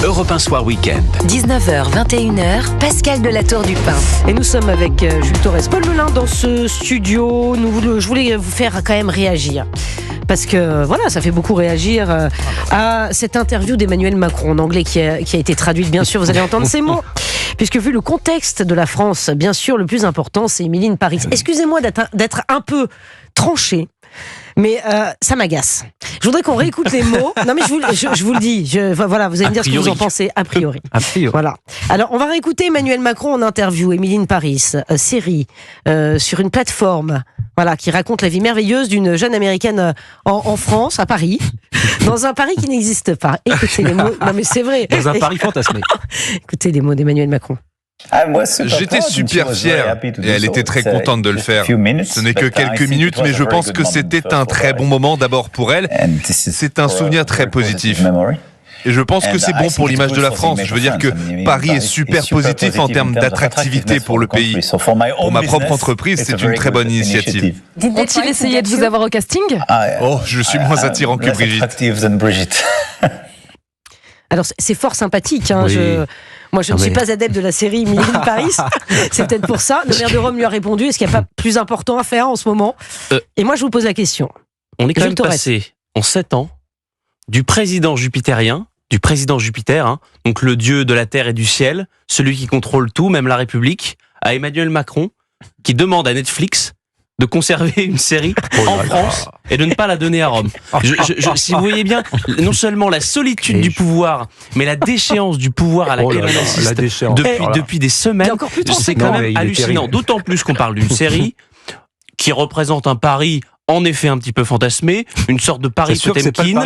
Europe 1 Soir Week-end. 19h, 21h, Pascal de la Tour du Pin. Et nous sommes avec Jules Torres, Paul Melun dans ce studio. Je voulais vous faire quand même réagir. Parce que voilà, ça fait beaucoup réagir à cette interview d'Emmanuel Macron en anglais qui a été traduite, bien sûr, vous allez entendre ces mots. Puisque vu le contexte de la France, bien sûr, le plus important, c'est Émilie in Paris. Excusez-moi d'être un peu tranché, mais ça m'agace. Je voudrais qu'on réécoute les mots. Non, mais je vous le dis. Voilà, vous allez me dire ce que vous en pensez, a priori. Voilà. Alors, on va réécouter Emmanuel Macron en interview, Émilie in Paris, série, sur une plateforme, voilà, qui raconte la vie merveilleuse d'une jeune américaine en France, à Paris, dans un Paris qui n'existe pas. Écoutez les mots. Non, mais c'est vrai. Dans un Paris fantasmé. Écoutez les mots d'Emmanuel Macron. J'étais super fier et elle était très contente de le faire. Ce n'est que quelques minutes, mais je pense que c'était un très bon moment d'abord pour elle. C'est un souvenir très positif. Et je pense que c'est bon pour l'image de la France. Je veux dire que Paris est super positif en termes d'attractivité pour le pays. Pour ma propre entreprise, c'est une très bonne initiative. Ont-ils essayé de vous avoir au casting ? Oh, je suis moins attirant que Brigitte. Alors, c'est fort sympathique, hein. Oui. Moi, je ne suis pas adepte de la série Émilie in Paris. C'est peut-être pour ça. Le maire de Rome lui a répondu. Est-ce qu'il n'y a pas plus important à faire en ce moment ? Et moi, je vous pose la question. On est quand Jules même Torres. passé, en 7 ans, du président jupitérien, du président Jupiter, hein, donc le dieu de la terre et du ciel, celui qui contrôle tout, même la République, à Emmanuel Macron, qui demande à Netflix de conserver une série en France et de ne pas la donner à Rome. Si vous voyez bien, non seulement la solitude du pouvoir, mais la déchéance du pouvoir à laquelle on assiste depuis des semaines, c'est quand même hallucinant. D'autant plus qu'on parle d'une série qui représente un Paris en effet un petit peu fantasmé, une sorte de Paris Potemkin,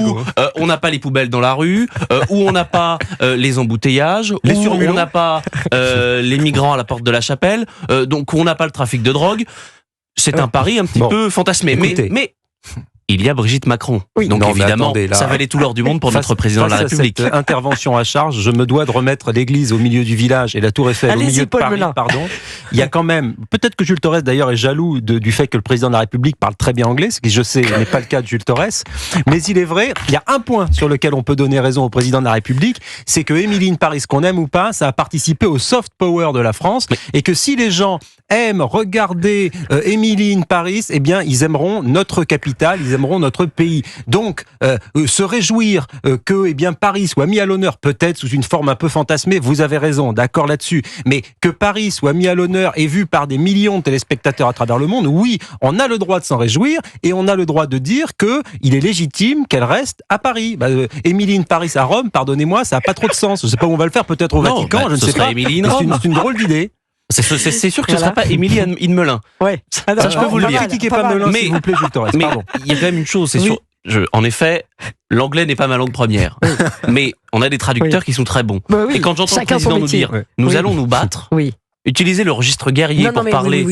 où on n'a pas les poubelles dans la rue, où on n'a pas les embouteillages, où on n'a pas les migrants à la porte de la chapelle, donc on n'a pas le trafic de drogue. C'est un Paris un petit peu fantasmé. Mais il y a Brigitte Macron. Oui. Donc évidemment, ça valait tout l'or du monde pour notre président de la République. Cette intervention à charge, je me dois de remettre l'église au milieu du village et la tour Eiffel au milieu de Paris. Pardon. Il y a quand même, peut-être que Jules Torres d'ailleurs est jaloux du fait que le président de la République parle très bien anglais, ce qui je sais n'est pas le cas de Jules Torres. Mais il est vrai, il y a un point sur lequel on peut donner raison au président de la République, c'est que Émilie in Paris, qu'on aime ou pas, ça a participé au soft power de la France, et que si les gens aiment regarder Émilie in Paris, eh bien ils aimeront notre capitale, ils aimeront notre pays. Donc, se réjouir que eh bien, Paris soit mis à l'honneur, peut-être sous une forme un peu fantasmée, vous avez raison, d'accord là-dessus, mais que Paris soit mis à l'honneur et vu par des millions de téléspectateurs à travers le monde, oui, on a le droit de s'en réjouir et on a le droit de dire qu'il est légitime qu'elle reste à Paris. Émilie in Paris à Rome, pardonnez-moi, ça n'a pas trop de sens. Je ne sais pas où on va le faire, peut-être au Vatican, je ne sais pas. C'est une drôle d'idée. C'est sûr que ce ne sera pas Émilie in Melun. Ouais. Ça, je peux vous le dire. Ne critiquez pas Melun, s'il vous plaît, Jules Torres. Mais il y a quand même une chose, c'est sûr. En effet, l'anglais n'est pas ma langue première. Mais on a des traducteurs qui sont très bons. Et quand j'entends le président nous dire « nous allons nous battre », utiliser le registre guerrier pour parler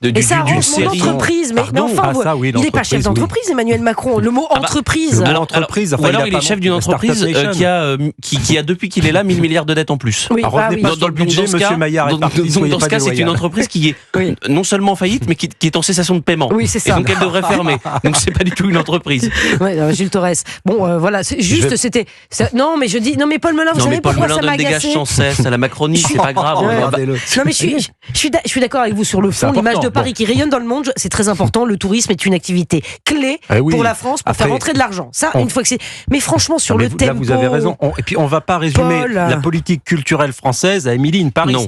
d'une série. Entreprise, mais enfin, il n'est pas chef d'entreprise, Emmanuel Macron. Le mot entreprise. Ou alors il est chef d'une entreprise qui a depuis qu'il est là 1000 milliards de dettes en plus. Dans le budget, M. Maillard est parti. Donc dans ce cas, c'est une entreprise qui est non seulement faillite, mais qui est en cessation de paiement. Oui, c'est ça. Et donc elle devrait fermer. Donc c'est pas du tout une entreprise. Jules Torres. Bon, voilà, juste c'était. Non, mais je dis. Non, mais Paul Melun, vous savez pourquoi ça m'a agacé ? Dégage sans cesse à la Macronie, c'est pas grave. Non, mais je suis d'accord avec vous sur le fond. L'image de Paris qui rayonne dans le monde, c'est très important. Le tourisme est une activité clé pour la France pour faire rentrer de l'argent. Ça, une fois que c'est. Mais franchement, sur le tempo. Là, vous avez raison. Et puis, on va pas résumer la politique culturelle française à Émilie in Paris.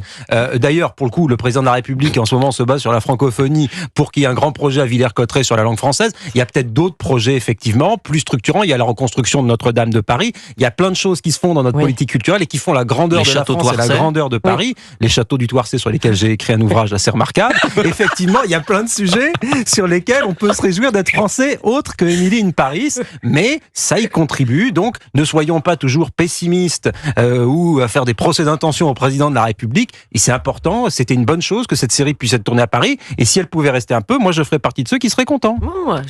D'ailleurs, pour le coup, le président de la République en ce moment se base sur la francophonie pour qu'il y ait un grand projet à Villers-Cotterêts sur la langue française. Il y a peut-être d'autres projets effectivement plus structurants. Il y a la reconstruction de Notre-Dame de Paris. Il y a plein de choses qui se font dans notre politique culturelle et qui font la grandeur de la France et la grandeur de Paris. Les châteaux du Toircé sur lesquels j'ai écrit un ouvrage assez remarquable. Effectivement, il y a plein de sujets sur lesquels on peut se réjouir d'être français autre que Émilie in Paris, mais ça y contribue. Donc, ne soyons pas toujours pessimistes ou à faire des procès d'intention au président de la République. Et c'est important, c'était une bonne chose que cette série puisse être tournée à Paris. Et si elle pouvait rester un peu, moi je ferais partie de ceux qui seraient contents.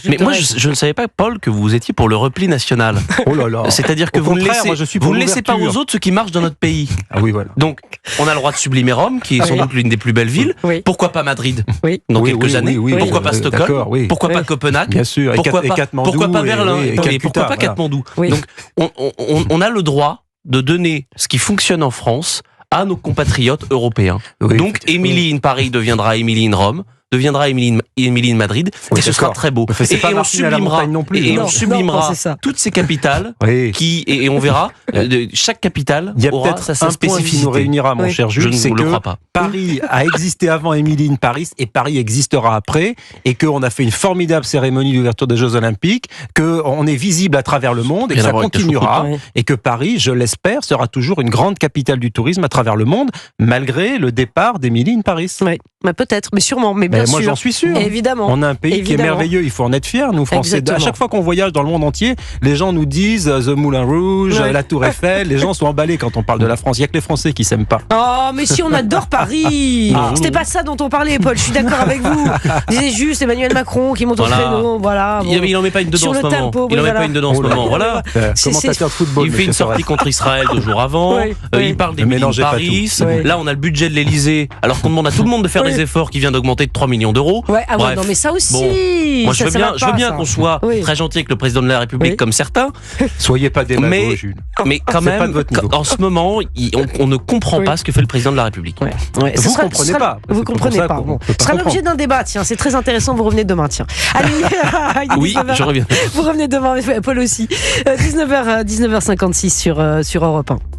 Mais moi, je ne savais pas, Paul, que vous étiez pour le repli national. Oh là là. C'est-à-dire que vous ne laissez pas aux autres ce qui marche dans notre pays. Ah oui, voilà. Donc, on a le droit de sublimer Rome, qui est sans doute l'une des plus belles villes. Pourquoi pas Madrid dans quelques années? Pourquoi pas Stockholm? Pourquoi pas Copenhague? Bien sûr. Pourquoi pas Berlin? Pourquoi pas Katmandou? Donc, on a le droit de donner ce qui fonctionne en France à nos compatriotes européens. Oui, donc, Emily in Paris deviendra Emily in Rome, deviendra Emily in Madrid, et ce sera très beau. Et on sublimera, on sublimera toutes ces capitales, et on verra, chaque capitale aura sa spécificité. Un point qui nous réunira, mon cher Jules, c'est que Paris a existé avant Emily in Paris, et Paris existera après, et qu'on a fait une formidable cérémonie d'ouverture des Jeux Olympiques, qu'on est visible à travers le monde, et que ça continuera, et que Paris, je l'espère, sera toujours une grande capitale du tourisme à travers le monde, malgré le départ d'Emily in Paris. Oui, peut-être, mais sûrement, mais bien sûr. Moi, j'en suis sûr. Évidemment. On a un pays qui est merveilleux, il faut en être fier, nous, Français. Exactement. À chaque fois qu'on voyage dans le monde entier, les gens nous disent The Moulin Rouge, la Tour Eiffel, les gens sont emballés quand on parle de la France. Il n'y a que les Français qui s'aiment pas. Oh, mais si on adore Paris. C'était pas ça dont on parlait, Paul, je suis d'accord avec vous. C'est juste Emmanuel Macron qui monte au créneau, voilà. Bon. Il en met pas une dedans en ce moment. Il en met pas une dedans en ce moment, voilà. Commentateur de football. Il fait une sortie contre Israël 2 jours avant, il parle des millions de Paris. Là, on a le budget de l'Elysée, alors qu'on demande à tout le monde de faire des efforts qui vient d'augmenter de 3 millions d'euros. Bref. Non, mais ça aussi. Bon, moi, je veux bien qu'on soit très gentil avec le président de la République comme certains. Soyez pas démagogue, Jules. Mais quand même, en ce moment, on ne comprend pas ce que fait le président de la République. Vous ne comprenez pas. Vous comprenez pas. Ce sera l'objet d'un débat, tiens, c'est très intéressant, vous revenez demain, tiens. Allez, oui, je reviens. Vous revenez demain, Paul aussi. 19h56 sur Europe 1.